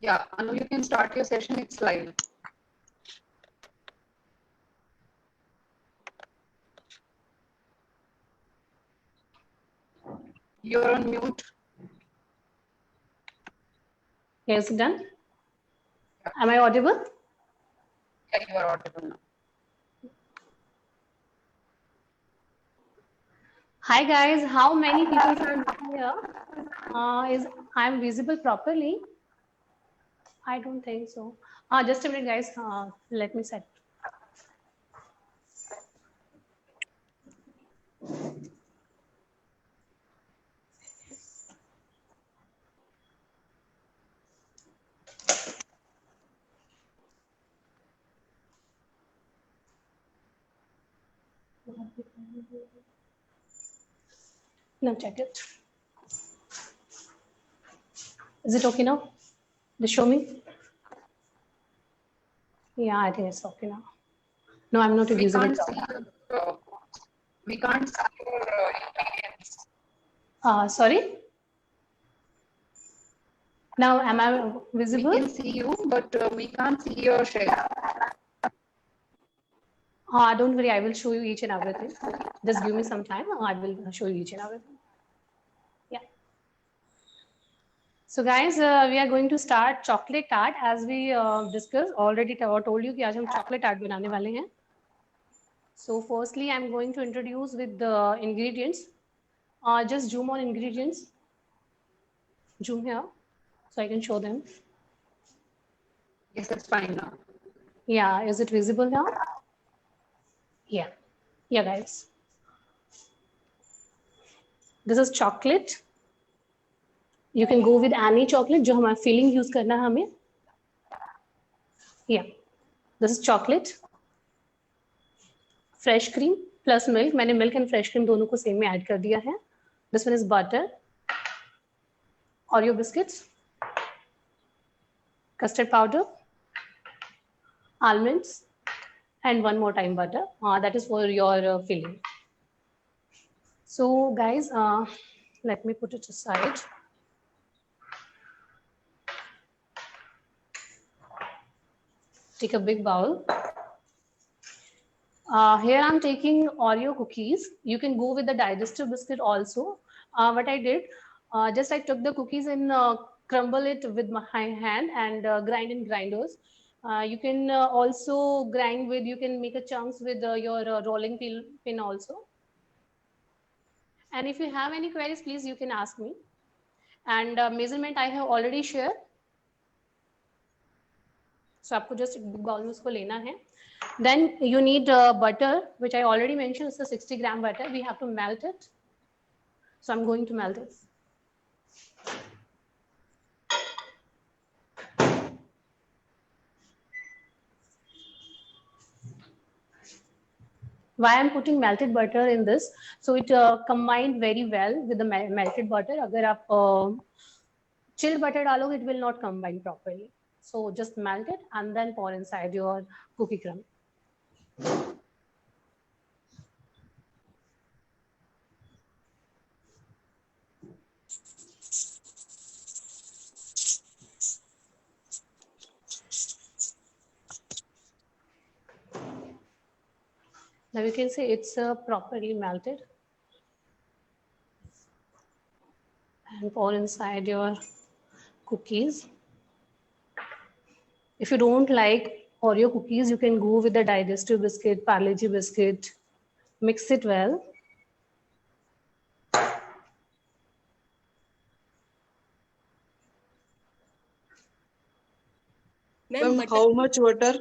Yeah, Anu, you can start your session. It's live. You're on mute. Yes, done. Am I audible? Yeah, you are audible now. Hi guys, how many people are here? Is I'm visible properly? I don't think so. Just a minute, guys. Let me set. Now check it. Is it okay now? Just show me. Yeah, I think it's okay now. No, I'm not We visible. can't see your, we can't see your ingredients. Sorry. Now, am I visible? We can see you, but we can't see your share. Don't worry, I will show you each and everything. Just give me some time. I will show you each and everything. Yeah. So guys, we are going to start chocolate tart as we discussed already. Told you कि आज हम chocolate tart बनाने वाले हैं. So firstly, I'm going to introduce with the ingredients. Just zoom on ingredients. Zoom here, so I can show them. Yes, it's fine now. Yeah, is it visible now? Yeah, yeah, guys. This is chocolate. You can go with any chocolate जो हमारा filling use करना है हमें. Yeah, this is chocolate. Fresh cream plus milk. मैंने milk and fresh cream दोनों को same में add कर दिया है. This one is butter. Oreo biscuits. Custard powder. Almonds. And one more time butter. That is for your filling. So guys, let me put it aside. Take a big bowl. Here I'm taking Oreo cookies. You can go with the digestive biscuit also. What I did, just I took the cookies and crumble it with my hand and grind in grinders. You can also grind with, you can make a chunks with your rolling pin also. And if you have any queries, please you can ask me. And measurement I have already shared. So आपको just एक big bowl में उसको लेना है. Then you need butter, which I already mentioned. It's a 60 gram butter. We have to melt it. So I'm going to melt it. Why I'm putting melted butter in this? So it combined very well with the melted butter. अगर आप chilled butter डालोगे, it will not combine properly. So just melt it and then pour inside your cookie crumb. Now you can see it's properly melted. And pour inside your cookies. If you don't like Oreo cookies, you can go with the digestive biscuit, Parle-G biscuit. Mix it well. Ma'am, how much water?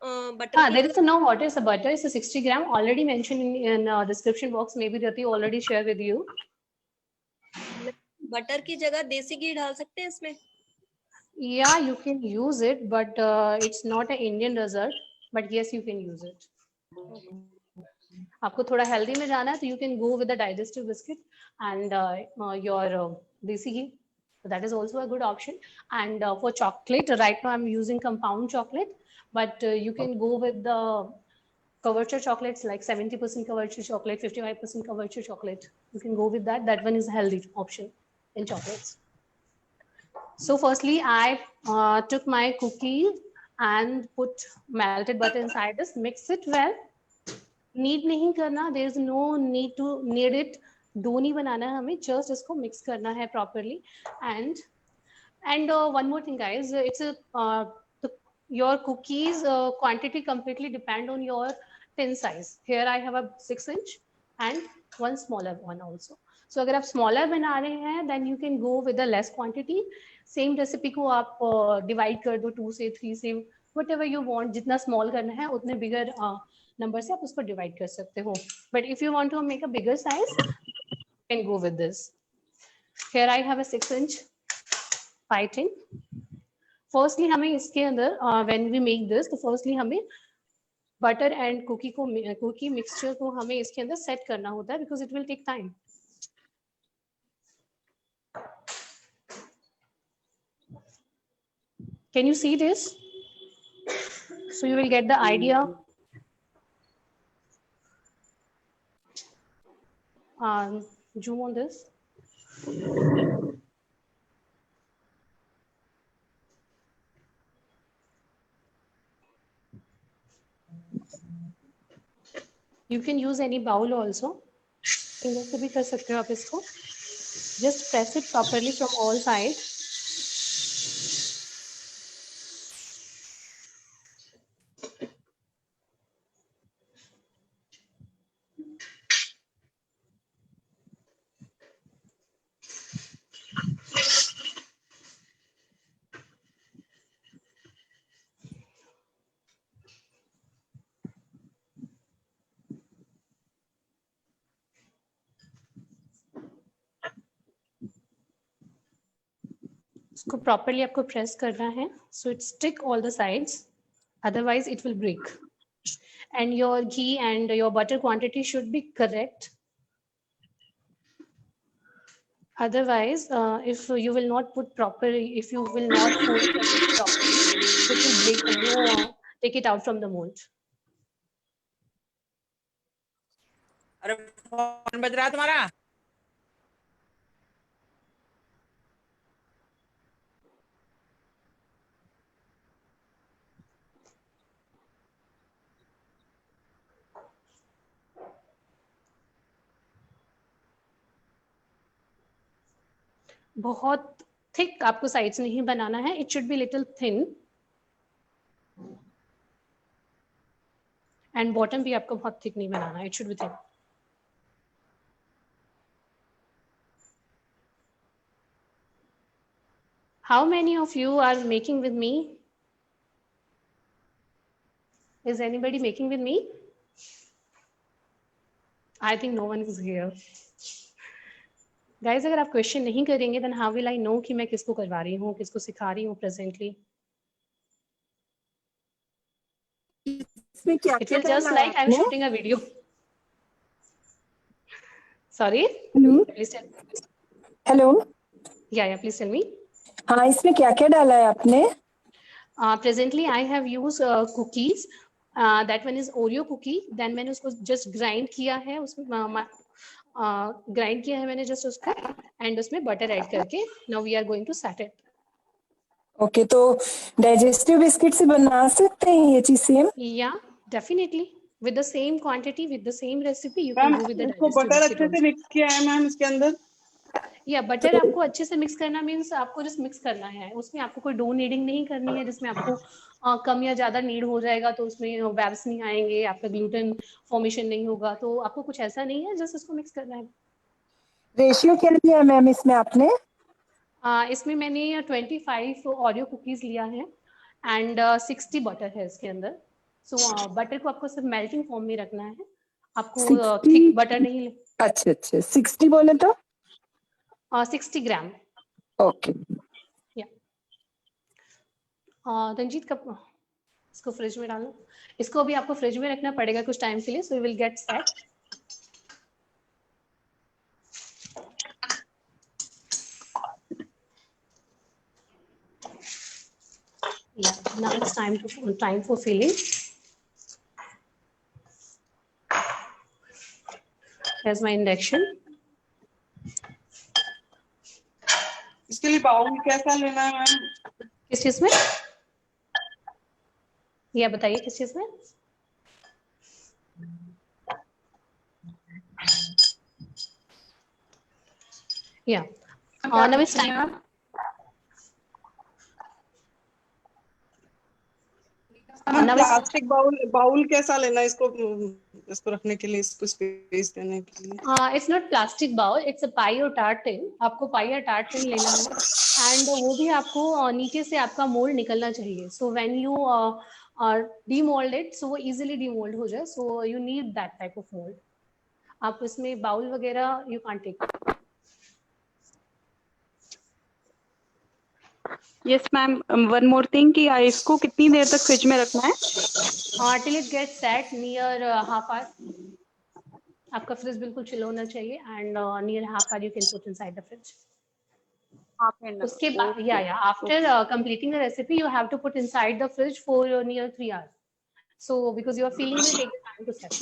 Butter. There is no water. It's a butter. It's a 60 gram. Already mentioned in description box. Maybe Rati already share with you. Butter की जगह देसी घी डाल सकते हैं इसमें? Yeah, you can use it, but it's not an Indian dessert. But yes, you can use it. आपको थोड़ा healthy में जाना है, तो you can go with the digestive biscuit and your desi ghee. So that is also a good option. And for chocolate, right now I'm using compound chocolate, but you can go with the Coverture chocolates like 70% Coverture chocolate, 55% Coverture chocolate. You can go with that. That one is a healthy option in chocolates. So firstly, I took my cookie and put melted butter inside this. Mix it well. Need नहीं करना. There is no need to knead it. Dough नहीं बनाना है हमें. Just इसको mix करना है properly. And one more thing, guys. It's your cookies quantity completely depend on your tin size. Here I have a 6-inch and one smaller one also. So अगर आप smaller बना रहे हैं, then you can go with a less quantity. Same recipe को आप divide कर दो 2 से 3 से whatever you want. जितना small करना है उतने bigger number से आप उसको divide कर सकते हो. But if you want to make a bigger size, you can go with this. Here I have a 6-inch pie tin. Firstly हमें इसके अंदर when we make this, तो firstly हमें butter and cookie mixture को हमें इसके अंदर set करना होता है because it will take time. Can you see this? So you will get the idea. Zoom on this. You can use any bowl also. Finger से भी कर सकते हो आप इसको. Just press it properly from all sides. इसको properly आपको press करना है, so it stick all the sides, otherwise it will break. And your ghee and your butter quantity should be correct. Otherwise, if you will not put properly, if you will not fold it properly, it will break and you take it out from the mold. अरे phone बज रहा है तुम्हारा? बहुत thick आपको sides नहीं बनाना है. It should be little thin and bottom भी आपको बहुत थिक नहीं बनाना है. It should be thin. How many of you are making with me? Is anybody making with me? I think no one is here. Guys, अगर आप question नहीं करेंगे then how will I know कि मैं किसको करवा रही हूँ, किसको सिखा रही हूँ presently? It will just like I'm shooting a video. Sorry? Hello. Please tell. Hello. Yeah, please tell me. हाँ, इसमें क्या क्या डाला है आपने? Presently I have used cookies. That one is Oreo cookie. Then मैंने उसको just grind किया है, उसमें grind किया है मैंने just उसको and उसमें butter add करके. Now we are going to set it. Okay, तो digestive biscuit से बना सकते हैं ये चीज same? Yeah, definitely. With the same quantity, with the same recipe, you can go with the digestive butter biscuit अच्छे से मिक्स किया है मैम इसके अंदर. या बटर आपको अच्छे से मिक्स करना मीन्स आपको जस्ट मिक्स करना है. उसमें आपको कोई डो नीडिंग नहीं करनी है जिसमें आपको कम या ज्यादा नीड हो जाएगा तो उसमें वेब्स नहीं आएंगे, आपका ग्लूटेन फॉर्मेशन नहीं होगा. तो आपको कुछ ऐसा नहीं है, जस्ट इसको मिक्स करना है. रेशियो क्या लिया है मैम इसमें आपने? इसमें मैंने 25 ओरियो कुकीज लिया है एंड 60 बटर है इसके अंदर. सो बटर को आपको सिर्फ मेल्टिंग फॉर्म में रखना है, आपको थिक बटर नहीं. अच्छा 60 बोले तो 60 ग्राम. ओके. रंजीत कब इसको फ्रिज में डालो. इसको भी आपको फ्रिज में रखना पड़ेगा कुछ टाइम के लिए, so you will get set. Yeah, now it's time for filling. Here's my induction. इसके लिए ये बाउल कैसा लेना है मैम? किस चीज में? ये बताइए किस चीज में? Yeah. Now it's time. Plastic bowl कैसा लेना है इसको रखने के लिए, इसको स्पेस देने के लिए? It's not plastic bowl. It's a pie or tart tin. आपको pie or tart tin लेना है, and वो भी आपको नीचे से आपका मोल्ड निकलना चाहिए. So when you demold it, so वो easily demold हो जाए. So you need that type of mold. आप इसमें बाउल वगैरह you can't take. Yes ma'am, one more thing कि इसको कितनी देर तक फ्रिज में रखना है? Till it gets set near half hour. आपका फ्रिज बिल्कुल चिल होना चाहिए, and near half hour you can put inside the fridge. उसके बाद after completing the recipe you have to put inside the fridge for near 3 hours. So because your filling will take time to set.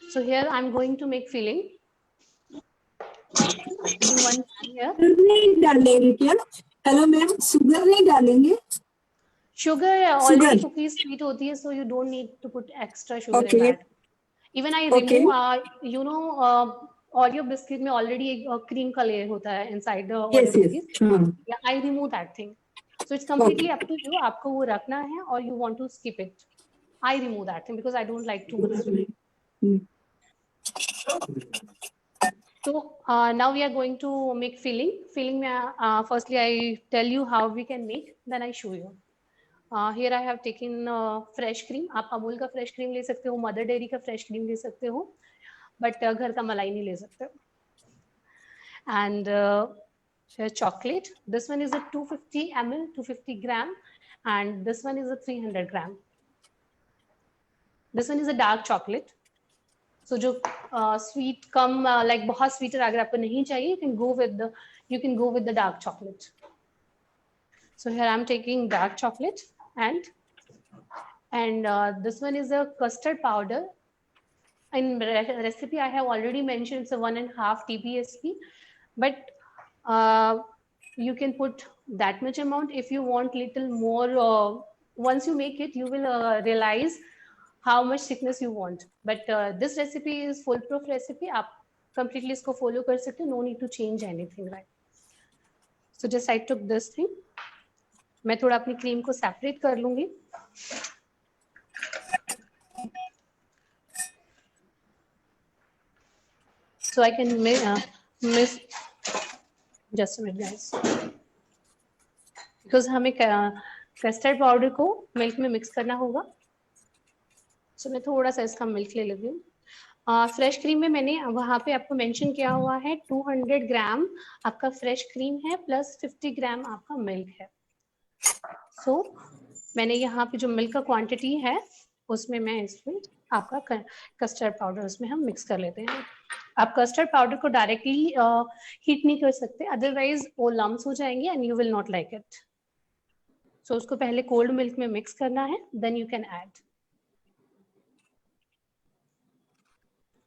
So here I'm going to make filling. One here. नहीं डालेंगे क्या? Hello ma'am, sugar नहीं डालेंगे? Sugar already cookies sweet होती है, so you don't need to put extra sugar in that. Even I remove, Oreo biscuit में already एक cream का layer होता है inside the Oreo cookies. Yeah, I remove that thing. So it's completely up to you. आपको वो रखना है or you want to skip it. I remove that thing because I don't like too much sweet. So now we are going to make filling. Filling में firstly I tell you how we can make, then I show you. Here I have taken fresh cream. आप अमूल का fresh cream ले सकते हो, mother dairy का fresh cream ले सकते हो, but घर का मलाई नहीं ले सकते. And chocolate. This one is a 250 ml, 250 gram, and this one is a 300 gram. This one is a dark chocolate. So जो sweet कम like बहुत sweeter अगर आपको नहीं चाहिए, you can go with the dark chocolate. So here I'm taking dark chocolate, and this one is a custard powder. In recipe I have already mentioned it's a 1.5 TPSP, but you can put that much amount if you want little more. Once you make it, you will realize how much thickness you want. But this recipe is foolproof recipe. आप completely इसको follow कर सकते हो. No need to change anything, right? So just I took this thing. मैं थोड़ा अपनी cream को separate कर लूंगी. So I can miss just a minute guys, because हमें कस्टर्ड पाउडर को मिल्क में मिक्स करना होगा. So मैं थोड़ा सा इसका मिल्क ले लेती हूँ. फ्रेश क्रीम में मैंने वहाँ पे आपको मेंशन किया हुआ है 200 ग्राम आपका फ्रेश क्रीम है प्लस 50 ग्राम आपका मिल्क है. So मैंने यहाँ पे जो मिल्क का क्वांटिटी है उसमें मैं इसमें आपका कस्टर्ड पाउडर उसमें हम मिक्स कर लेते हैं. आप कस्टर्ड पाउडर को डायरेक्टली हीट नहीं कर सकते, अदरवाइज वो लम्स हो जाएंगे and you will not like it. So उसको पहले कोल्ड मिल्क में मिक्स करना है, then you can add.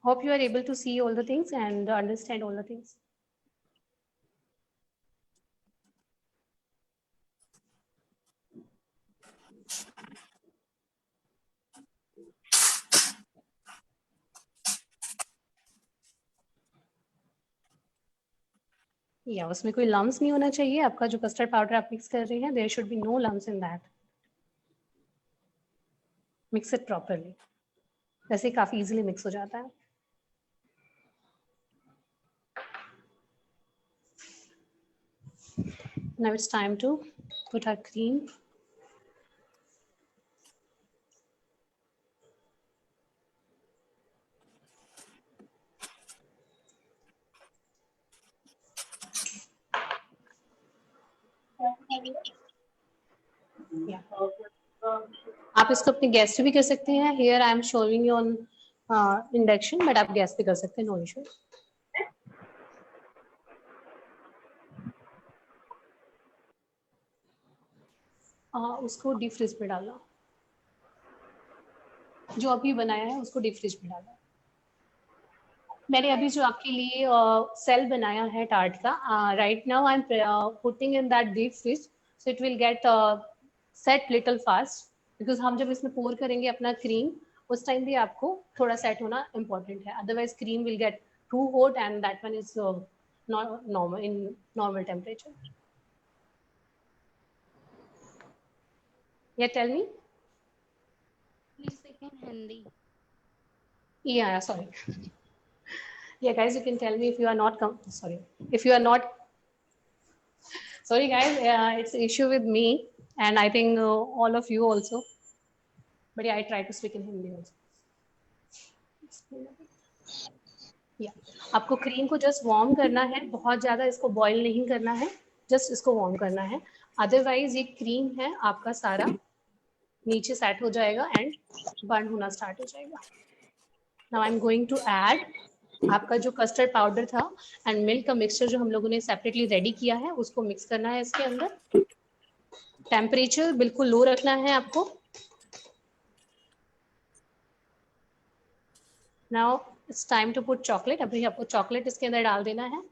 Hope you are able to see all the things and understand all the things. या उसमें कोई लम्स नहीं होना चाहिए. आपका जो कस्टर्ड पाउडर आप मिक्स कर रहे हैं, there should be no lumps in that. Mix it properly. वैसे काफी इजीली मिक्स हो जाता है. Now it's time to put our cream. Yeah. आप इसको अपने गैस पे भी कर सकते हैं. Here I am showing you on induction, but आप गैस पे कर सकते हैं, no issue. उसको डीप फ्रीज में डालना. जो अभी बनाया है उसको डीप फ्रीज में डालना. मैंने अभी जो आपके लिए सेल बनाया है टार्ट का, right now I am putting in that deep fridge, so it will get set little fast, because हम जब इसमें पोर करेंगे अपना क्रीम, उस टाइम भी आपको थोड़ा सेट होना इम्पोर्टेंट है, otherwise cream will get too hot and that one is not normal in normal temperature. Yeah, tell me. Please speak in Hindi. Yeah, sorry. Yeah, guys, you can tell me if you are not sorry. If you are not sorry, guys, it's an issue with me, and I think all of you also. But yeah, I try to speak in Hindi also. Yeah, आपको cream को just warm करना है, बहुत ज़्यादा इसको boil नहीं करना है, जस्ट इसको वार्म करना है. अदरवाइज ये क्रीम है आपका सारा नीचे सेट हो जाएगा एंड बर्न होना स्टार्ट हो जाएगा. Now I am going to add आपका जो कस्टर्ड पाउडर था एंड मिल्क का मिक्सचर जो हम लोगों ने सेपरेटली रेडी किया है, उसको मिक्स करना है इसके अंदर. टेम्परेचर बिल्कुल लो रखना है आपको. Now it's time to put chocolate. अभी आपको चॉकलेट इसके अंदर डाल देना है.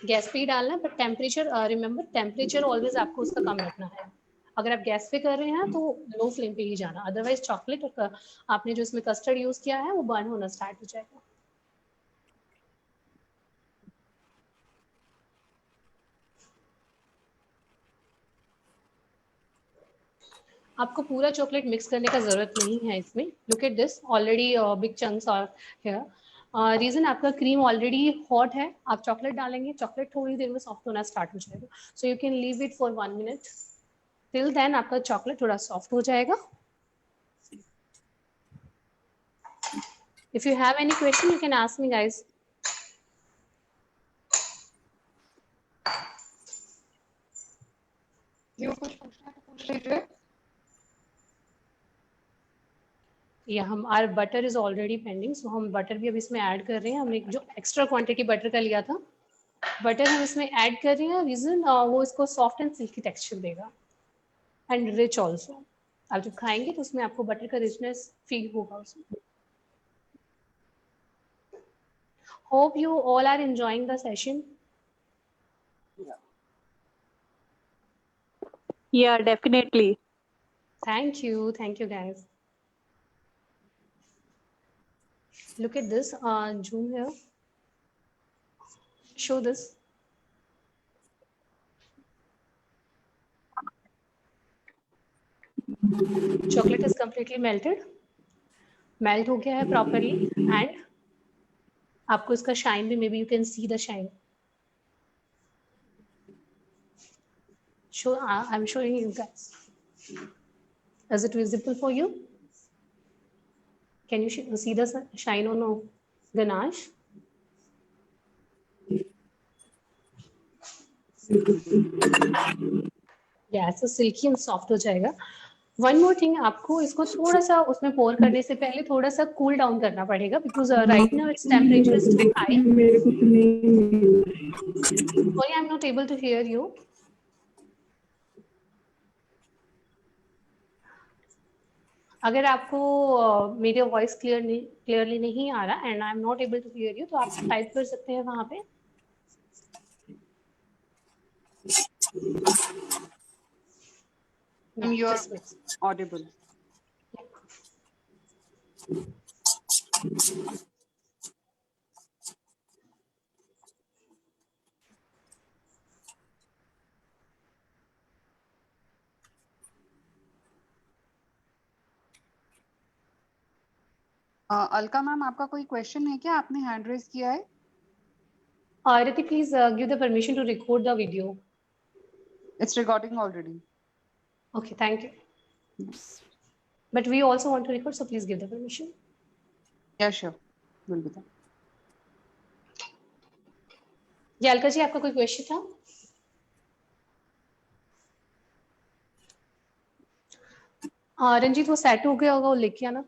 गैस पे ही डालना है, but temperature remember, temperature always आपको उसका कम रखना है. अगर आप गैस पे कर रहे हैं तो लो फ्लेम पे ही जाना, अदरवाइज चॉकलेट आपने जो इसमें कस्टर्ड यूज किया है वो बर्न होना स्टार्ट हो जाएगा. आपको पूरा चॉकलेट मिक्स करने का जरूरत नहीं है इसमें. Look at this, already big chunks are here. Reason आपका क्रीम ऑलरेडी हॉट है, आप चॉकलेट डालेंगे, चॉकलेट थोड़ी देर में सॉफ्ट होना स्टार्ट हो जाएगा. So you can leave it for 1 minute. Till then आपका चॉकलेट थोड़ा सॉफ्ट हो जाएगा. If you have any question you can ask me guys. जो कुछ पूछना है तो पूछ लीजिए. या हमारा butter is already pending, so हम बटर भी अब इसमें ऐड कर रहे हैं. हमने जो एक्स्ट्रा क्वांटिटी बटर का लिया था, बटर हम इसमें ऐड कर रहे हैं. रीजन वो इसको सॉफ्ट एंड सिल्की टेक्सचर देगा एंड रिच ऑल्सो. आप जब खाएंगे तो उसमें आपको बटर का रिचनेस फील होगा उसमें. Hope you all are enjoying the session. Yeah, definitely. Thank you guys. Look at this, zoom here, show this. Chocolate is completely melted, melt हो गया है properly, and आपको इसका shine भी, maybe you can see the shine. I'm showing you guys. Is it visible for you? Can you see the shine on ganache? Yeah, so silky and soft हो जाएगा. One more thing, आपको इसको थोड़ा सा उसमें pour करने से पहले थोड़ा सा cool down करना पड़ेगा, because right now its temperature is too high. Sorry, I'm not able to hear you. अगर आपको मेरे वॉइस क्लियरली नहीं आ रहा and I am not able to hear you, तो आप टाइप कर सकते हैं वहां पे. You are audible. Alka ma'am, आपका कोई क्वेश्चन है क्या? आपने हैंड रेज किया है. Riti, please give the permission to record the video. It's recording already. Okay, thank you. But we also want to record, so please give the permission. Yeah, sure. Will be there. जी अलका जी, आपका कोई question था? रंजीत, वो set हो गया होगा, वो लेके आना.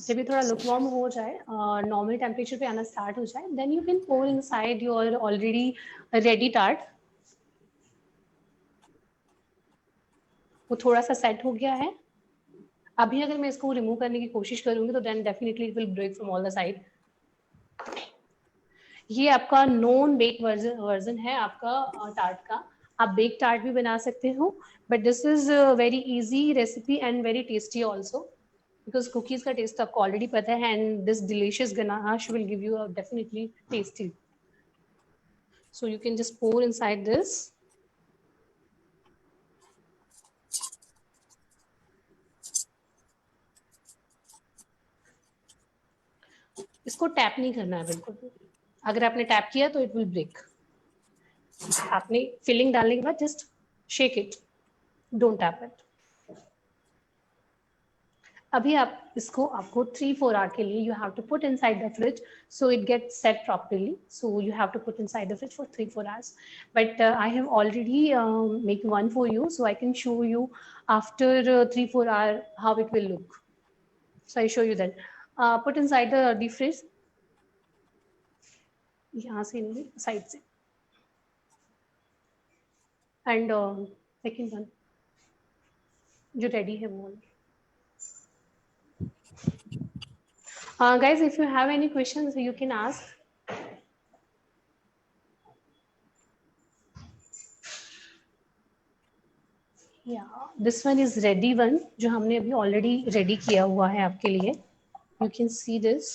जब भी थोड़ा लुकवार्म हो जाए, नॉर्मल टेम्परेचर पे आना स्टार्ट हो जाए, then you can pour inside your already ready tart. वो थोड़ा सा सेट हो गया है, अभी अगर मैं इसको रिमूव करने की कोशिश करूंगी तो then definitely it will break from all the side. ये आपका नॉन बेक वर्जन है आपका टार्ट का। आप बेक टार्ट भी बना सकते हो, but this is very easy recipe and very tasty also, because cookies का टेस्ट आपको ऑलरेडी पता है and this delicious ganache will give you definitely tasty. So you can just pour inside this. इसको tap नहीं करना है बिल्कुल भी, अगर आपने टैप किया तो इट विल ब्रेक। आपने फिलिंग डालने के बाद just shake it, don't tap it. अभी आप इसको आपको 3-4 आवर के लिए you have to put inside the fridge so it gets set properly. So you have to put inside the fridge for 3-4 hours, but I have already make one for you, so I can show you after 3-4 hours how it will look. So I show you that. Put inside the deep freeze. यहाँ से नहीं, side से। And second one जो ready है वो। Guys, if you have any questions, you can ask. Yeah, this one is ready one, जो हमने अभी already ready किया हुआ है आपके लिए। You can see this.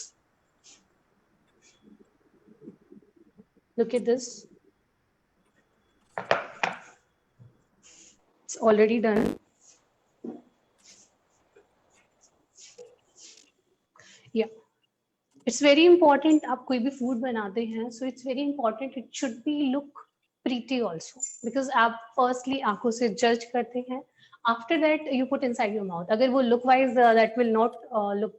Look at this. It's already done. Yeah, it's very important. आप कोई भी फूड बनाते हैं, so it's very important it should be look pretty also, because आप firstly आंखों से judge करते हैं, after that you put inside your mouth. अगर वो look wise that will not look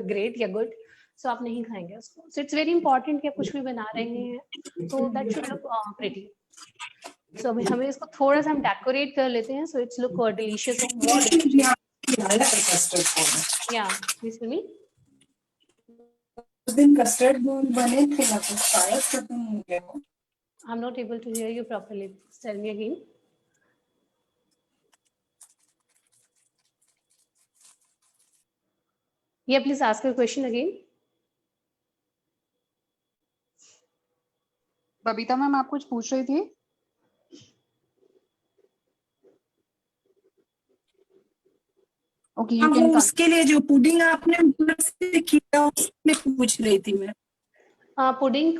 great या good, so आप नहीं खाएंगे उसको. So it's very important कि आप कुछ भी बना रहे हैं तो that should look pretty. So अभी हमें इसको थोड़ा सा हम डेकोरेट कर लेते हैं, so it's look delicious and more delicious. Yeah, please tell me. उस दिन कस्टर्ड बोल बने थे ना, तो शायद खत्म हो गया हो। I'm not able to hear you properly. Please tell me again. Yeah, please ask your question again. Babita ma'am, आप कुछ पूछ रही थी? Okay, you can उसके लिए जो पुडिंग आपने ऊपर से किया उसमें पूछ रही थी मैं। पुडिंग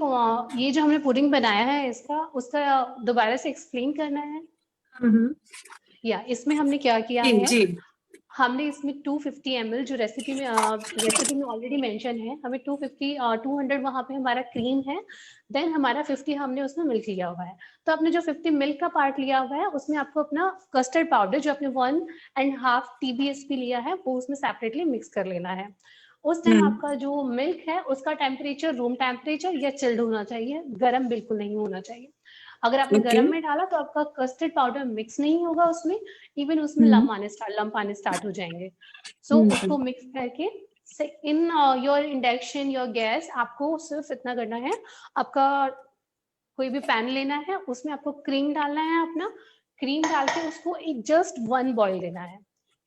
ये जो हमने पुडिंग बनाया है उसका दोबारा से एक्सप्लेन करना है। या इसमें हमने क्या किया है, हमने इसमें 250 ml जो रेसिपी में ऑलरेडी मेंशन है, हमें 200 वहाँ पे हमारा क्रीम है, देन हमारा 50 हमने उसमें मिल्क लिया हुआ है। तो आपने जो 50 मिल्क का पार्ट लिया हुआ है उसमें आपको अपना कस्टर्ड पाउडर जो आपने 1.5 TBSP लिया है वो उसमें सेपरेटली मिक्स कर लेना है। उस टाइम आपका जो मिल्क है उसका टेम्परेचर रूम टेम्परेचर या चिल्ड होना चाहिए, गर्म बिल्कुल नहीं होना चाहिए। अगर आपने गर्म में डाला तो आपका कस्टर्ड पाउडर मिक्स नहीं होगा उसमें, इवन उसमें लम्प आने स्टार्ट हो जाएंगे। सो उसको मिक्स करके in your induction your gas आपको सिर्फ इतना करना है, आपका कोई भी पैन लेना है, उसमें आपको क्रीम डालना है, अपना क्रीम डाल के उसको एक जस्ट 1 बॉईल देना है।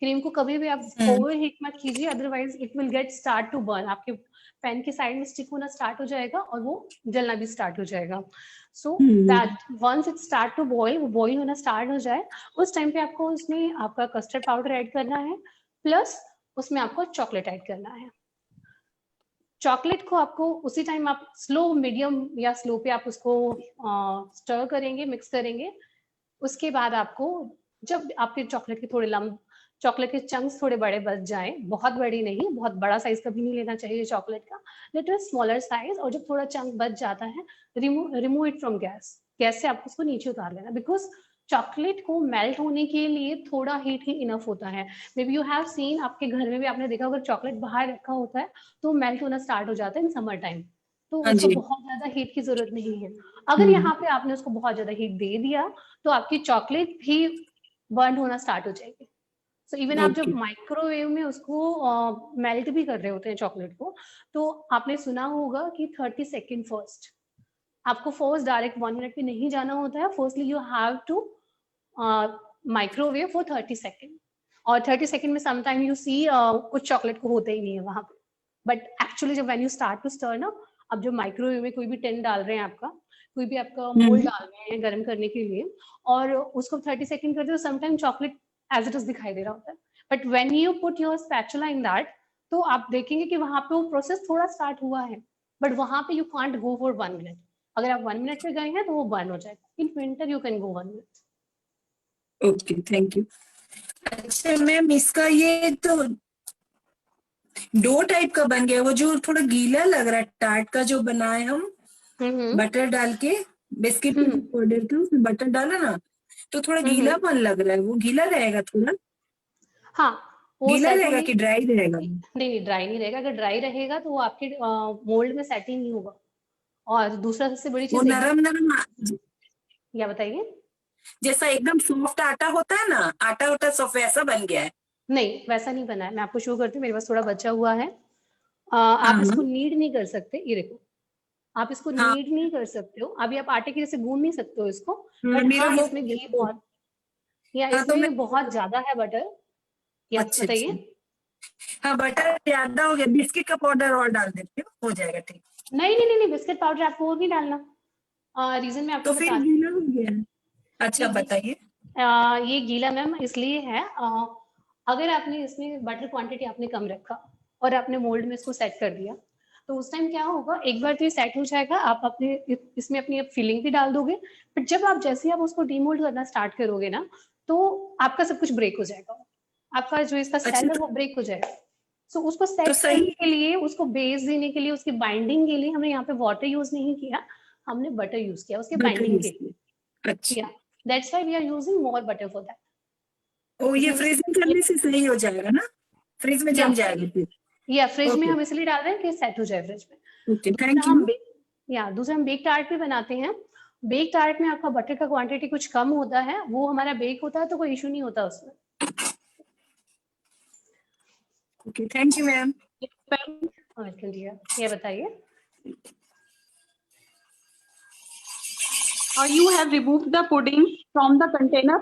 क्रीम को कभी भी आप ओवर हीट मत कीजिए, otherwise it will get start to burn, आपके पैन के साइड में स्टिक होना स्टार्ट हो जाएगा और वो जलना भी स्टार्ट हो जाएगा। So that once it start to boil, वो बॉईल होना स्टार्ट हो जाए, उस टाइम पे आपको उसमें आपका कस्टर्ड पाउडर ऐड करना है, प्लस उसमें आपको चॉकलेट ऐड करना है। चॉकलेट को आपको उसी टाइम आप स्लो मीडियम या स्लो पे आप उसको स्टर करेंगे, मिक्स करेंगे। उसके बाद आपको जब आपके चॉकलेट के थोड़े लम्ब, चॉकलेट के चंक्स थोड़े बड़े बच जाएं, बहुत बड़ी नहीं, बहुत बड़ा साइज कभी नहीं लेना चाहिए चॉकलेट का, लिटिल स्मॉलर साइज, और जब थोड़ा चंक बच जाता है रिमूव इट फ्रॉम गैस से आपको उसको नीचे उतार लेना, बिकॉज चॉकलेट को मेल्ट होने के लिए थोड़ा हीट ही इनफ होता है। May be you have seen, आपके घर में भी आपने देखा अगर चॉकलेट बाहर रखा होता है तो मेल्ट होना स्टार्ट हो जाता है इन समर टाइम, तो उसको बहुत ज्यादा हीट की जरूरत नहीं है। अगर यहाँ पे आपने उसको बहुत ज्यादा हीट दे दिया तो आपकी चॉकलेट भी बर्न होना स्टार्ट हो जाएगी। सो इवन आप जब माइक्रोवेव में उसको मेल्ट भी कर रहे होते हैं चॉकलेट को, तो आपने सुना होगा कि 30 सेकेंड फर्स्ट, आपको फर्स्ट डायरेक्ट 1 मिनट पे नहीं जाना होता है, firstly you have to microwave for 30 second. और 30 सेकंड में समटाइम यू सी कुछ चॉकलेट को होता ही नहीं है वहां पे, बट एक्चुअली जब when you start to stir ना, अब जो माइक्रोवेव में कोई भी टिन डाल रहे हैं आपका, कोई भी आपका मोल्ड डाल रहे हैं गर्म करने के लिए, और उसको 30 सेकंड करते हो, sometime chocolate as it is दिखाई दे रहा होता है, but when you put your spatula in that, तो आप देखेंगे कि वहां पे वो प्रोसेस थोड़ा स्टार्ट हुआ है, बट वहां पे you can't go for 1 minute. अगर आप 1 मिनट पे गए हैं तो वो बर्न हो जाएगा। In winter you can go 1 minute. Okay, thank you. अच्छा मैम, इसका ये तो डो टाइप का बन गया, वो जो थोड़ा गीला लग रहा है, टार्ट का जो बनाए हम बटर डाल के, बिस्किट पाउडर के उसमें बटर डाला ना, तो थोड़ा गीलापन लग रहा है, वो गीला रहेगा थोड़ा? हाँ, वो गीला सेट रहेगा होने कि ड्राई रहेगा? नहीं, ड्राई नहीं रहेगा। अगर ड्राई रहेगा तो वो आपके मोल्ड में सेट ही नहीं होगा। और दूसरा सबसे बड़ी वो चीज, नरम नरम क्या बताइए? जैसा एकदम सॉफ्ट आटा होता है ना, आटा होता सॉफ्ट, वैसा बन गया है? नहीं, वैसा नहीं बना है। मैं आपको शो करती हूँ, मेरे पास थोड़ा बचा हुआ है। आप इसको नीड नहीं कर सकते, ये देखो, आप इसको नीड नहीं कर सकते हो। अभी आप आटे के जैसे गूंद नहीं सकते हो इसको, बट हाँ, इसमें घी बहुत, या इसमें बहुत ज्यादा है बटर। यस, बताइए। हाँ, बटर ज्यादा हो गया, बिस्किट का पाउडर और डाल देते हो जाएगा, ठीक? नहीं, बिस्किट पाउडर आपको और नहीं डालना। रीजन में आपको तो फिर गीला हो गया। अच्छा, बताइए। ये गीला मैम इसलिए है, अगर आपने इसमें बटर क्वांटिटी आपने कम रखा और आपने मोल्ड में इसको सेट कर दिया, तो उस टाइम क्या होगा, एक बार तो ये सेट हो जाएगा, आप अपने इसमें अपनी फिलिंग भी डाल दोगे, बट जब आप जैसे ही आप उसको डीमोल्ड करना स्टार्ट करोगे ना, तो आपका सब कुछ ब्रेक हो जाएगा। आपका जो इसका सेल है वो ब्रेक हो जाएगा। सो उसको सेट करने के लिए, उसको बेस देने के लिए, उसकी बाइंडिंग के लिए हमने यहाँ पे वाटर यूज नहीं किया, हमने बटर यूज किया उसके बाइंडिंग के लिए। अच्छा, that's why we are using more butter for that. Oh, ये फ्रीजिंग करने से सही हो जाएगा ना? फ्रिज में जम जाएगा फिर? या फ्रिज में हम इसलिए डाल रहे हैं कि सेट हो जाए फ्रिज में। Okay, thank you. दूसरा हम बेक टार्ट भी बनाते हैं। बेक टार्ट में आपका बटर का क्वांटिटी कुछ कम होता है, वो हमारा बेक होता है, तो कोई इशू नहीं होता उसमें। Okay, thank you ma'am. ये बताइए। You have removed the pudding from the container?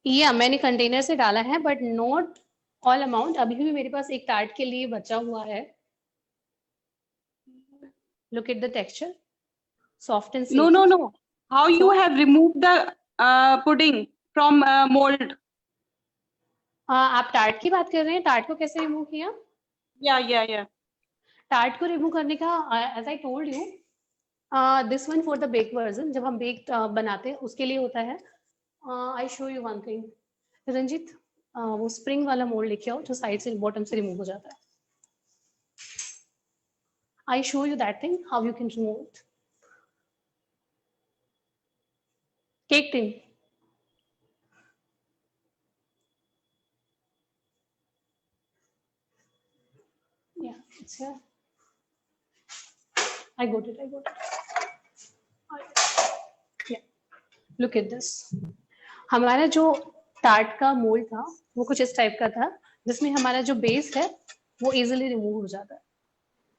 या मैंने कंटेनर से डाला है, बट नॉट ऑल अमाउंट। अभी भी मेरे पास एक टार्ट के लिए बचा हुआ है। Look at the texture, soft and silky. No. How you have removed the pudding from mold? आप टार्ट की बात कर रहे हैं? टार्ट को कैसे रिमूव किया? Yeah. टार्ट को रिमूव करने का, as I told you, this one for the baked version, जब हम बेक बनाते हैं उसके लिए होता है। I show you one thing. Ranjit, वो स्प्रिंग वाला मोल्ड लेके आओ जो साइड से बॉटम से रिमूव हो जाता है। I show you that thing, how you can remove it. Cake tin. Yeah, it's here. I got it. Yeah. Look at this. हमारा जो टार्ट का मोल्ड था वो कुछ इस टाइप का था, जिसमें हमारा जो बेस है वो इजीली रिमूव हो जाता है।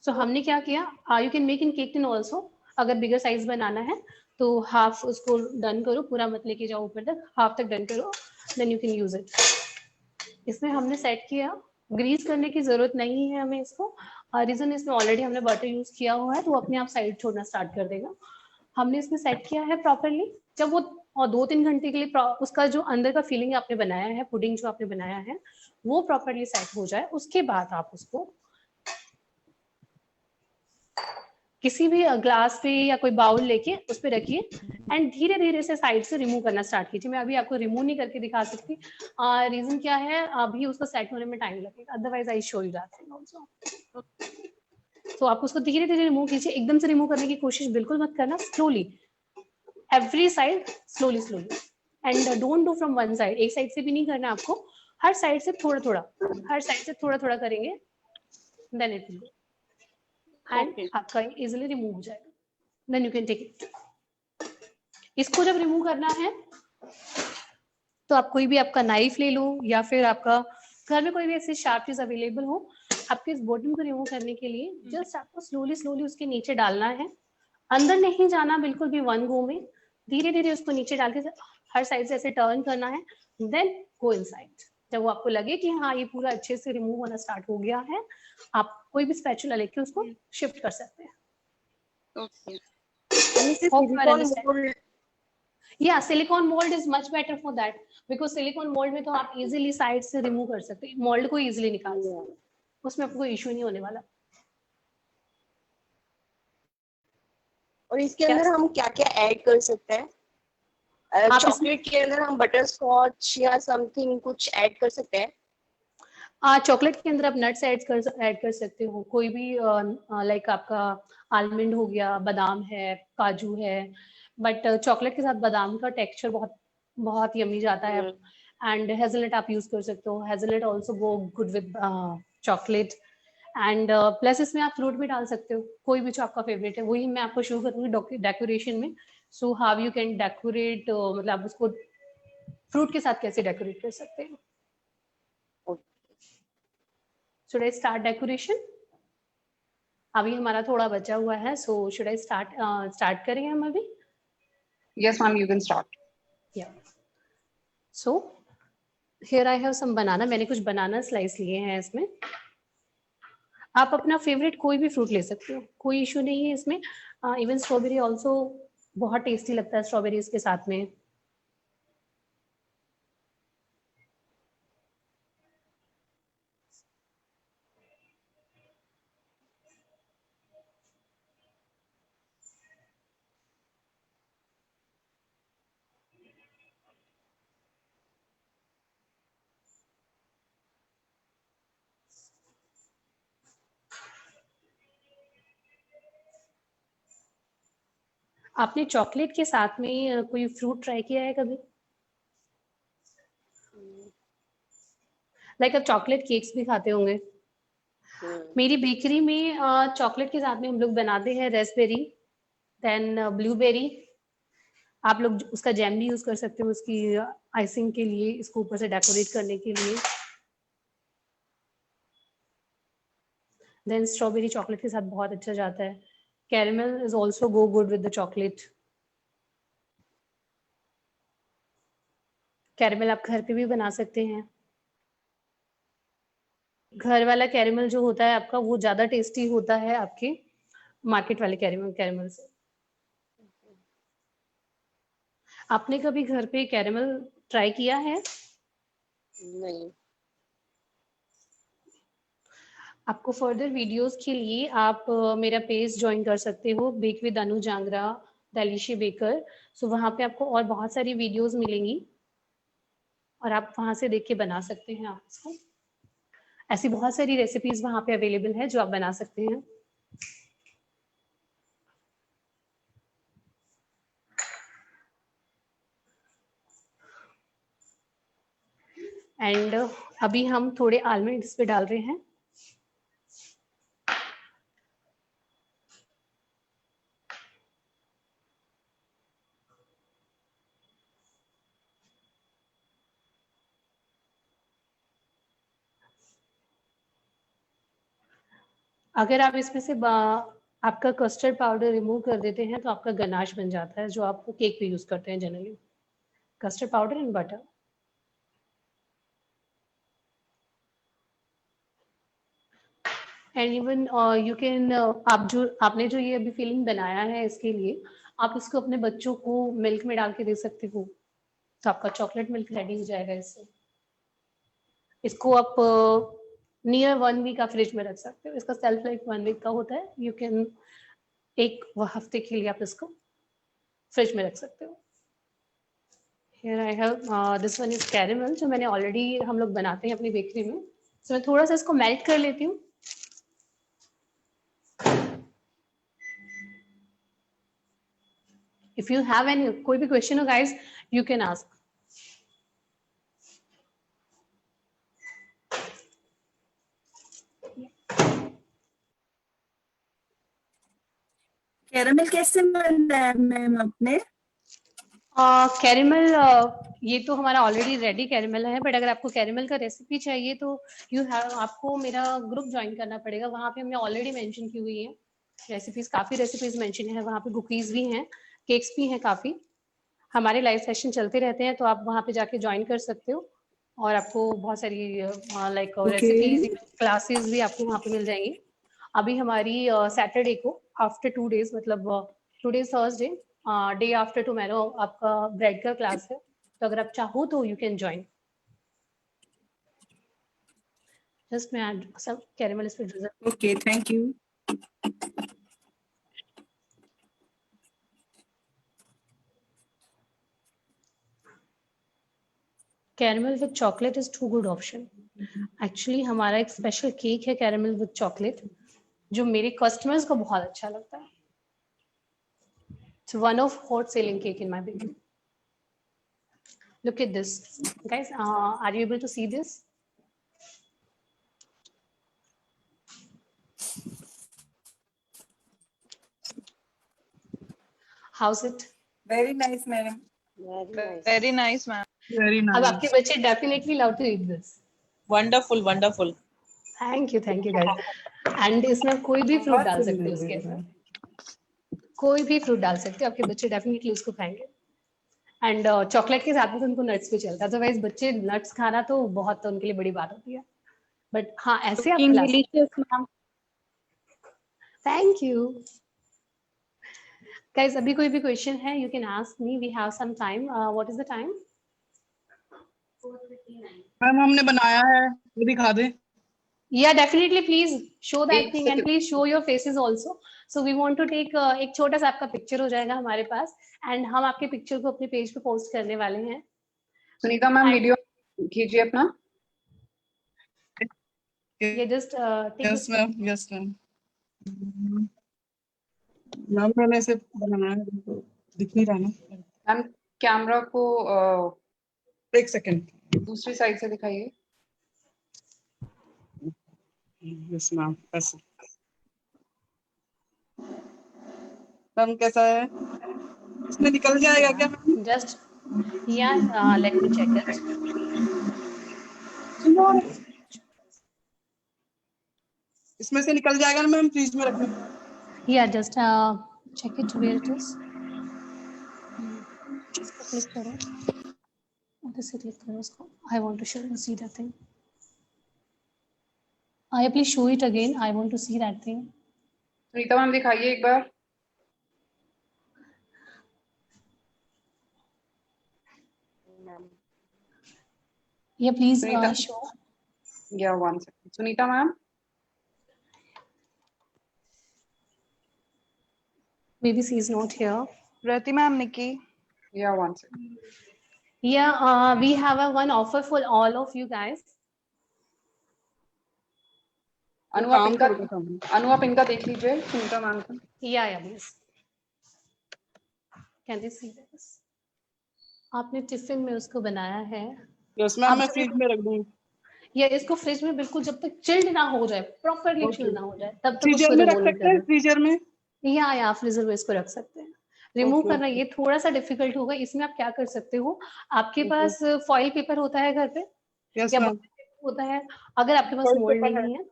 So हमने क्या किया, you can make in cake tin also. अगर बिगर साइज बनाना है तो हाफ उसको डन करो, पूरा मत लेके जाओ ऊपर तक, हाफ तक डन करो, then you can use it. इसमें हमने सेट किया, ग्रीस करने की जरूरत नहीं है हमें इसको। रीजन इसमें ऑलरेडी हमने बटर यूज किया हुआ है, तो वो अपने आप साइड छोड़ना स्टार्ट कर देगा। हमने इसमें सेट किया है प्रॉपरली। जब वो 2-3 घंटे के लिए उसका जो अंदर का फीलिंग आपने बनाया है, पुडिंग जो आपने बनाया है, वो प्रॉपरली सेट हो जाए, उसके बाद आप उसको किसी भी ग्लास पे या कोई बाउल लेके उस पे रखिए एंड धीरे धीरे से साइड से रिमूव करना स्टार्ट कीजिए। मैं अभी आपको रिमूव नहीं करके दिखा सकती, रीजन क्या है, अभी उसको सेट होने में टाइम लगेगा, otherwise I show you that thing also. तो आप उसको धीरे धीरे रिमूव कीजिए, एकदम से रिमूव करने की कोशिश बिल्कुल मत करना, slowly, every side slowly and don't do from one side. एक साइड से भी नहीं करना आपको, हर साइड से थोड़ा थोड़ा करेंगे, then it will go and आपका इजीली रिमूव हो जाएगा। Then you can take it. इसको जब रिमूव करना है तो आप कोई भी आपका नाइफ ले लो, या फिर आपका घर में कोई भी ऐसी शार्प चीज अवेलेबल हो। आपके इस बॉटम को रिमूव करने के लिए जस्ट आपको स्लोली उसके नीचे डालना है, अंदर नहीं जाना बिल्कुल भी वन गो में, धीरे धीरे उसको नीचे डाल के हर साइड से ऐसे टर्न करना है, देन गो इनसाइड। जब वो आपको लगे कि हाँ ये पूरा अच्छे से रिमूव होना स्टार्ट हो गया है, आप कोई भी स्पैचुला लेके उसको शिफ्ट कर सकते हैं। Okay. Hope you understand. Yeah, silicone mold is much better for that because silicone mold में तो आप easily साइड से रिमूव कर सकते हैं, मोल्ड को easily निकाल सकते हैं, उसमें आपको कोई इशू नहीं होने वाला। और इसके अंदर हम क्या क्या ऐड कर सकते हैं? चॉकलेट के अंदर हम बटर स्कॉच या समथिंग कुछ ऐड कर सकते हैं? चॉकलेट के अंदर आप नट्स ऐड कर सकते हो, कोई भी लाइक आपका आलमंड हो गया, बादाम है, काजू है, बट चॉकलेट के साथ बादाम का टेक्सचर बहुत बहुत यमी जाता है। एंड हेजलनट आप यूज कर सकते हो, hazelnut also go good with chocolate. And plus इसमें आप फ्रूट भी डाल सकते हो, कोई भी जो आपका फेवरेट है, वही मैं आपको शो करूंगी डेकोरेशन में। So how you can decorate, मतलब आप उसको फ्रूट के साथ कैसे डेकोरेट कर सकते हैं। Should I start decoration? अभी हमारा थोड़ा बचा हुआ है, so should I start करें हम अभी? Yes, ma'am, you can start. Yeah. So here I have some banana. मैंने कुछ banana slice लिए हैं इसमें। आप अपना फेवरेट कोई भी फ्रूट ले सकते हो, कोई इशू नहीं है इसमें। इवन स्ट्रॉबेरी ऑल्सो बहुत टेस्टी लगता है स्ट्रॉबेरीज के साथ में। आपने चॉकलेट के साथ में कोई फ्रूट ट्राई किया है कभी? लाइक आप चॉकलेट केक्स भी खाते होंगे। मेरी बेकरी में चॉकलेट के साथ में हम लोग बनाते हैं रेस्पबेरी, देन ब्लूबेरी। आप लोग उसका जैम भी यूज कर सकते हो उसकी आइसिंग के लिए, इसको ऊपर से डेकोरेट करने के लिए। देन स्ट्रॉबेरी चॉकलेट के साथ बहुत अच्छा जाता है। Caramel is also go good with the chocolate. Caramel आप घर पे भी बना सकते हैं। घर वाला कैरेमल जो होता है आपका, वो ज्यादा टेस्टी होता है आपके मार्केट वाले कैरेमल से। आपने कभी घर पे कैरेमल ट्राई किया है? नहीं। आपको फर्दर वीडियोस के लिए आप मेरा पेज ज्वाइन कर सकते हो, bake with Anu Jangra, delishy baker. So वहाँ पे आपको और बहुत सारी वीडियोस मिलेंगी और आप वहाँ से देख के बना सकते हैं। आप इसको ऐसी बहुत सारी रेसिपीज वहाँ पे अवेलेबल है जो आप बना सकते हैं। एंड अभी हम थोड़े आलमंड इस पे डाल रहे हैं। अगर आप इसमें से आपका कस्टर्ड पाउडर रिमूव कर देते हैं तो आपका गनाश बन जाता है, जो आप केक पे यूज करते हैं generally. Custard powder and butter. And even you can, आपने जो ये अभी फिलिंग बनाया है इसके लिए, आप इसको अपने बच्चों को मिल्क में डाल के दे सकते हो, तो आपका चॉकलेट मिल्क रेडी हो जाएगा इससे। इसको आप नियर 1 वीक आप फ्रिज में रख सकते हो। इसका सेल्फ लाइफ 1 वीक का होता है। यू कैन एक हफ्ते के लिए आप इसको फ्रिज में रख सकते हो। Here I have this one is caramel, जो मैंने ऑलरेडी हम लोग बनाते हैं अपनी बेकरी में। तो मैं थोड़ा सा इसको मेल्ट कर लेती हूँ। If you have any कोई भी क्वेश्चन हो guys, you can ask. Caramel कैसे बनाया मैम आपने? कैरेमल ये तो हमारा ऑलरेडी रेडी कैरेमल है, बट अगर आपको कैरेमल का रेसिपी चाहिए तो आपको मेरा ग्रुप ज्वाइन करना पड़ेगा। वहाँ पे हमने ऑलरेडी मेंशन की हुई है रेसिपीज, काफी रेसिपीज मेंशन है वहाँ पे। कुकीज भी हैं, केक्स भी हैं काफी। हमारे लाइव सेशन चलते रहते हैं, तो आप वहाँ पे जाके ज्वाइन कर सकते हो और आपको बहुत सारी लाइक रेसिपीज क्लासेस भी आपको वहाँ पे मिल जाएंगी। अभी हमारी सैटरडे को आफ्टर 2 days, मतलब today Thursday, day after tomorrow आपका ब्रेड का क्लास है, तो अगर आप चाहो तो यू कैन ज्वाइन। जस्ट मैं ऐड सब कैरेमल इस पे drizzle. Okay, thank you. Caramel with chocolate is too good option. Actually हमारा एक स्पेशल केक है कैरेमल विद चॉकलेट, जो मेरे कस्टमर्स को बहुत अच्छा लगता है। It's one of hot selling cake in my bakery. Look at this, guys. Are you able to see this? How's it? Very nice madam. Very nice, ma'am. Very अब nice. आपके बच्चे definitely love to eat this. Wonderful wonderful. Thank you guys. And इसमें कोई भी fruit डाल सकते हो उसके अंदर, कोई भी फ्रूट डाल सकते हो, आपके बच्चे डेफिनेटली उसको खाएंगे। एंड चॉकलेट के साथ में तो उनको नट्स भी चलता है, अदरवाइज बच्चे नट्स खाना तो बहुत उनके लिए बड़ी बात होती है, बट हाँ ऐसे आप खिला सकते हो। Thank you guys. अभी कोई भी क्वेश्चन है you can ask me, we have some time. What is the time? Ma'am हमने बनाया है, वो दिखा दे। Yeah, definitely. Please show that thing and please show your faces also. So we want to take एक छोटा सा आपका पिक्चर हो जाएगा हमारे पास, एंड हम आपके पिक्चर को अपने पेज पे पोस्ट करने वाले हैं। सुनीता मैम वीडियो कीजिए अपना। ये just yes ma'am, yes ma'am. Ma'am मैंने इसे बनाया है, दिख नहीं रहा ना। मैम कैमरा को एक सेकंड, दूसरी साइड से दिखाइए। यस मैम, ऐसे। मैम कैसा है? इसमें निकल जाएगा क्या ma'am? Just let me check it. इसमें से निकल जाएगा ना मैम, फ्रीज में रखना। या just check it where it is. इसको क्लिक करो, उधर से क्लिक करो उसको। I want to show you see that thing. I please show it again, I want to see that thing. Sunita ma'am दिखाइए एक बार। या प्लीज सुनीता शो। या 1 second। Sunita ma'am Maybe she is not here. Rati ma'am, Nikki. या 1 second। Yeah, we have one offer for all of you guys. अनु आप इनका देख लीजिए Sunita ma'am का। Yeah, please. Can they see this? आपने टिफिन में उसको बनाया है। यस मैम, मैं फ्रिज में रख दूंगी। या इसको फ्रिज में बिल्कुल जब तक चिल्ड ना हो जाए, प्रॉपर्ली चिल्ड ना हो जाए, तब तक फ्रीजर में रख सकते हैं, फ्रीजर में। या फ्रीजर में इसको रख सकते हैं। रिमूव करना ये थोड़ा सा डिफिकल्ट होगा। इसमें आप क्या कर सकते हो, आपके पास फॉइल पेपर होता है घर पे? यस या मैम, होता है? अगर आपके पास मोल्ड नहीं है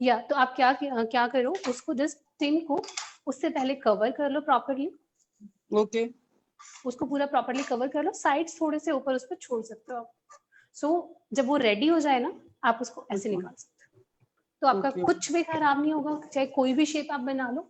या तो आप क्या करो, उसको जस्ट टिन को उससे पहले कवर कर लो प्रॉपर्ली। ओके, उसको पूरा प्रॉपर्ली कवर कर लो, साइड्स थोड़े से ऊपर उस पर छोड़ सकते हो आप। सो जब वो रेडी हो जाए ना, आप उसको ऐसे निकाल सकते हो, तो आपका कुछ भी खराब नहीं होगा, चाहे कोई भी शेप आप बना लो।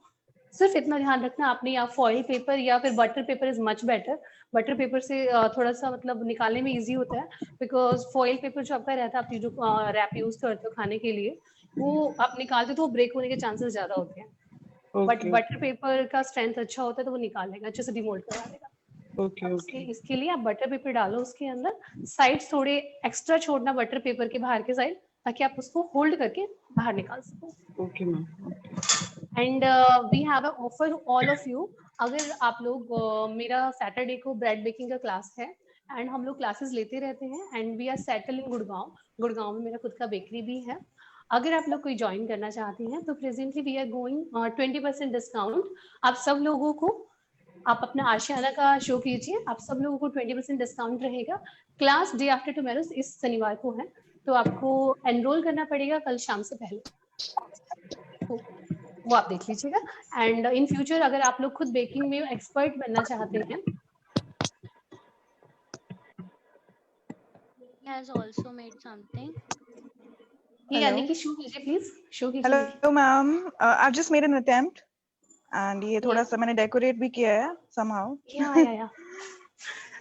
सिर्फ इतना ध्यान रखना आपने, या फॉइल पेपर या फिर butter paper is much better. Butter paper से थोड़ा सा मतलब निकालने में इजी होता है, बिकॉज फॉइल पेपर जो आपका रहता है, आप जो रैप यूज करते हो खाने के लिए, वो आप निकालते तो वो ब्रेक होने के चांसेस ज्यादा होते हैं। बट बटर पेपर का स्ट्रेंथ अच्छा होता है, तो वो निकालेगा, अच्छे से डिमोल्ड करा देगा। इसके लिए आप बटर पेपर डालो उसके अंदर, साइड थोड़े एक्स्ट्रा छोड़ना बटर पेपर के बाहर के साइड, ताकि आप उसको होल्ड करके बाहर निकाल सको। Okay ma'am. And we have a offer all of you. अगर आप लोग मेरा सैटरडे को ब्रेड बेकिंग का क्लास है, एंड हम लोग क्लासेस लेते रहते हैं, and we are settle in Gurgaon में मेरा खुद का बेकरी भी है। अगर आप लोग कोई ज्वाइन करना चाहते हैं तो presently we are going 20% discount. आप सब लोगों को, आप अपना आशियाना का शो कीजिए, आप सब लोगों को 20% डिस्काउंट रहेगा। क्लास डे आफ्टर टुमारो इस शनिवार को है, तो आपको एनरोल करना पड़ेगा कल शाम से पहले, तो वो आप देख लीजिएगा। एंड इन फ्यूचर अगर आप लोग खुद बेकिंग में एक्सपर्ट बनना चाहते हैं, has also made something. ये Hello. यानी कि शो कीजिए प्लीज, शो कीजिए. Hello, ma'am. I've just made an attempt, and ये थोड़ा Yeah. सा मैंने decorate भी किया है somehow. Yeah.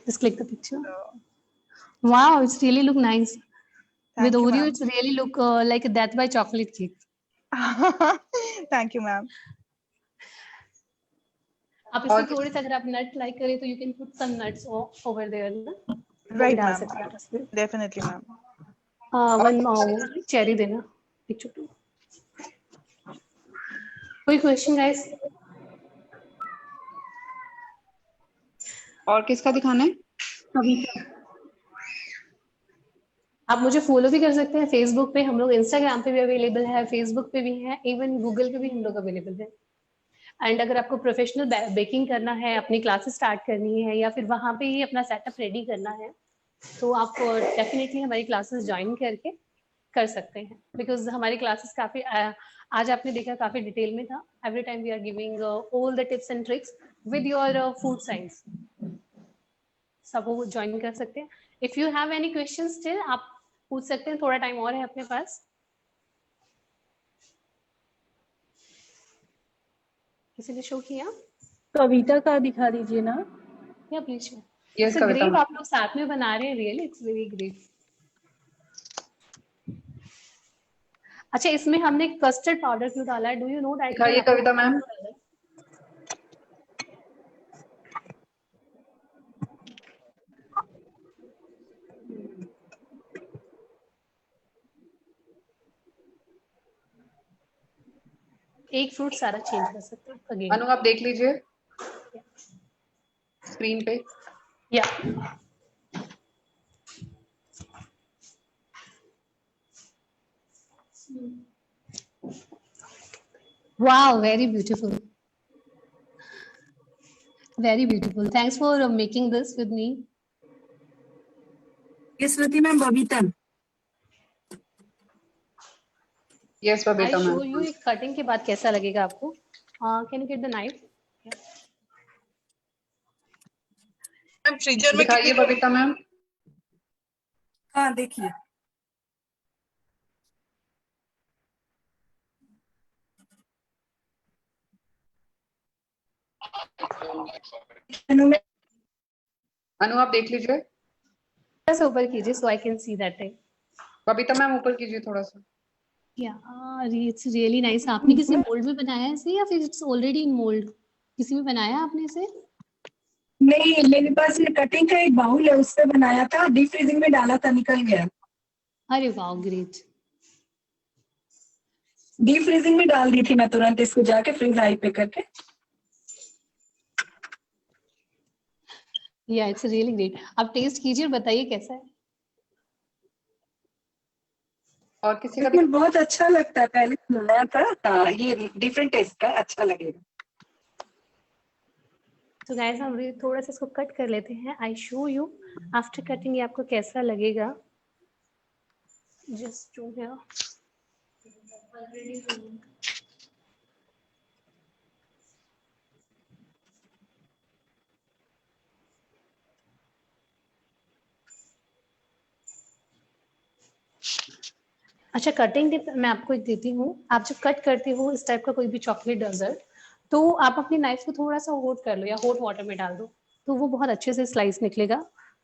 Just click the picture. Wow, it's really look nice. With Thank you, Oreo, ma'am. it's really look like a death by chocolate cake. Thank you, ma'am. आप इसमें थोड़े से अगर आप नट लाइक करें तो you can put some nuts over there ना. Right, डाल ma'am. सकते हैं आप इसमें. Definitely, ma'am. One cherry देना. Picture two. कोई question guys? और किसका दिखाना है? आप मुझे फॉलो भी कर सकते हैं फेसबुक पे, हम लोग इंस्टाग्राम पे भी अवेलेबल है, फेसबुक पे भी है, इवन गूगल पे भी हम लोग अवेलेबल है. एंड अगर आपको प्रोफेशनल बेकिंग करना है, अपनी क्लासेस स्टार्ट करनी है या फिर वहाँ पे ही अपना सेटअप रेडी करना है, तो आप डेफिनेटली हमारी क्लासेस ज्वाइन करके कर सकते हैं. बिकॉज हमारी क्लासेस काफ़ी आज आपने देखा काफ़ी डिटेल में था. Every time we are giving all the tips and tricks with your food science. सब वो ज्वाइन कर सकते हैं. If you have any question still आप पूछ सकते हैं, थोड़ा टाइम और है अपने पास. किसी ने शो किया? कविता का दिखा दीजिए ना. या please show. Yes Kavita great, ma'am. आप लोग साथ में बना रहे हैं, रियली इट्स वेरी ग्रेट. अच्छा, इसमें हमने कस्टर्ड पाउडर क्यों डाला है? Do you know that? दिखाइए कविता मैम. एक फ्रूट सारा चेंज कर सकते हैं अगेन. अनु आप देख लीजिए स्क्रीन पे. या wow, very beautiful. Very beautiful. Thanks for making this with me. Yes, Rati ma'am, Babita. Yes I Babita show ma'am. you एक कटिंग के बाद कैसा लगेगा आपको. Can you get the knife? Ma'am freezer में दिखाइए बबीता मैम. हाँ देखिए. अनु आप देख लीजिए. थोड़ा सा ऊपर कीजिए so I can see that time. Babita ma'am ऊपर कीजिए थोड़ा सा. It's really nice. आपने किसी मोल्ड में बनाया है इसे या फिर इट्स ऑलरेडी इन मोल्ड? किसी में बनाया आपने इसे? नहीं, मेरे पास ये कटिंग का एक बाउल है, उससे बनाया था, डीप फ्रीजिंग में डाला था, निकल गया. अरे वाह, ग्रेट. डीप फ्रीजिंग में डाल दी थी मैं तुरंत इसको जाके फ्रीज हाई पे करके. या इट्स रियली ग्रेट. आप टेस्ट कीजिए और बताइए कैसा है. और किसी का लेकिन बहुत अच्छा लगता है, पहले बनाया था. हाँ, ये डिफरेंट टेस्ट का, अच्छा लगेगा. तो गाइस हम थोड़ा सा इसको कट कर लेते हैं. I show you after cutting ये आपको कैसा लगेगा. Just to hear. अच्छा, कटिंग टिप मैं आपको एक देती हूँ. आप जब कट करते हो इस टाइप का कोई भी चॉकलेट डेजर्ट, तो आप अपनी नाइफ को थोड़ा सा हॉट कर लो या हॉट वाटर में डाल दो, तो वो बहुत अच्छे से स्लाइस निकलेगा.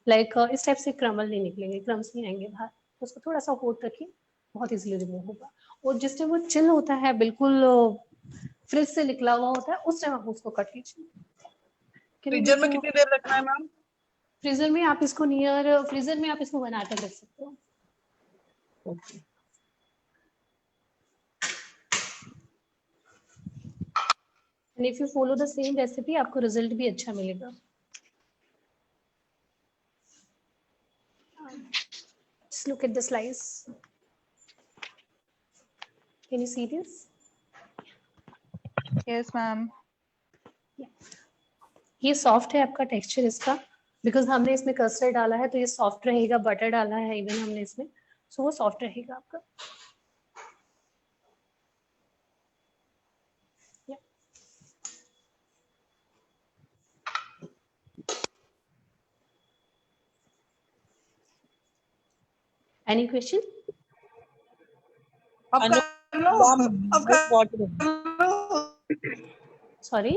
लाइक इस टाइप से क्रमल नहीं निकलेंगे, क्रम्स नहीं आएंगे बाहर. तो उसको थोड़ा सा हॉट रखिए, बहुत इजीली रिमूव होगा. और जिस टाइम वो चिल होता है, बिल्कुल फ्रिज से निकला हुआ होता है, उस टाइम आप उसको कट कीजिए. फ्रीजर में कितनी देर रखना है मैम? फ्रीजर में आप इसको नियर फ्रीजर में आप इसको बना कर रख सकते हो. And if you follow the same recipe, आपको रिजल्ट भी अच्छा मिलेगा. Just look at the slice. Can you see this? Yes, ma'am. ये सॉफ्ट है आपका टेक्सचर इसका, बिकॉज हमने इसमें कस्टर्ड डाला है तो ये सॉफ्ट रहेगा. बटर डाला है इवन हमने इसमें, सो वो सॉफ्ट रहेगा आपका. Any question? अब कर लो, अब कर लो। Sorry.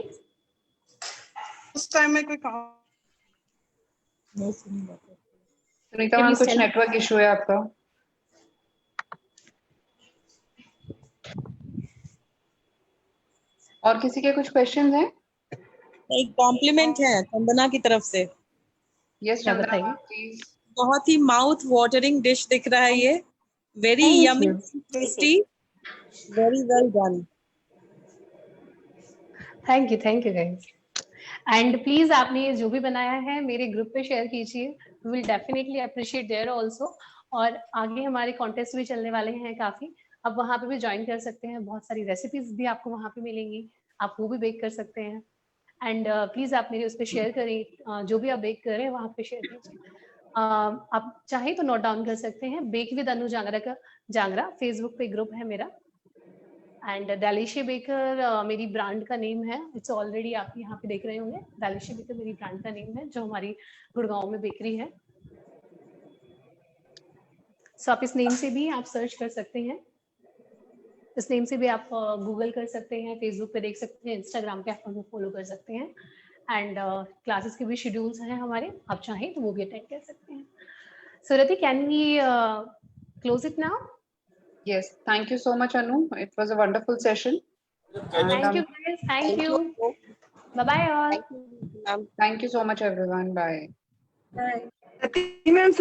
उस टाइम में कोई काम सुनीता मैम, कुछ नेटवर्क इशू है आपका? और किसी के कुछ क्वेश्चंस हैं? एक कॉम्प्लीमेंट है चंदना की तरफ से। यस क्या चंद्रा बताइए? Ma'am please. बहुत ही माउथ वाटरिंग डिश दिख रहा है ये। Very Thank yummy, you. Tasty, very well done. Thank you guys. And please आपने ये जो भी बनाया है मेरे ग्रुप पे शेयर कीजिए, will definitely appreciate their also. और आगे हमारे कॉन्टेस्ट भी चलने वाले हैं काफी, आप वहां पे भी ज्वाइन कर सकते हैं, बहुत सारी रेसिपीज भी आपको वहां पे मिलेंगी, आप वो भी बेक कर सकते हैं। एंड प्लीज आप मेरे उस पर शेयर करें, जो भी आप बेक करें वहां पे शेयर कीजिए। आप चाहे तो नोट डाउन कर सकते हैं, बेक विद अनु जांगरा का जांगरा फेसबुक पे ग्रुप है मेरा। एंड डेलिशिया बेकर मेरी ब्रांड का नेम है, इट्स ऑलरेडी आप यहाँ पे देख रहे होंगे, डेलिशिया बेकर मेरी ब्रांड का नेम है जो हमारी गुड़गांव में बेकरी है। सो आप इस नेम से भी आप सर्च कर सकते हैं, इस नेम से भी आप गूगल कर सकते हैं, फेसबुक पे देख सकते हैं, इंस्टाग्राम पे आप हमें फॉलो कर सकते हैं। एंड क्लासेस के भी शेड्यूल्स हैं हमारे, आप चाहें तो वो भी अटेंड कर सकते हैं। So Rati, can we close it now? Yes, thank you so much Anu, it was a wonderful session. Thank you guys, thank you. Bye bye all. Thank you, ma'am. Thank you so much everyone, bye. Ma'am,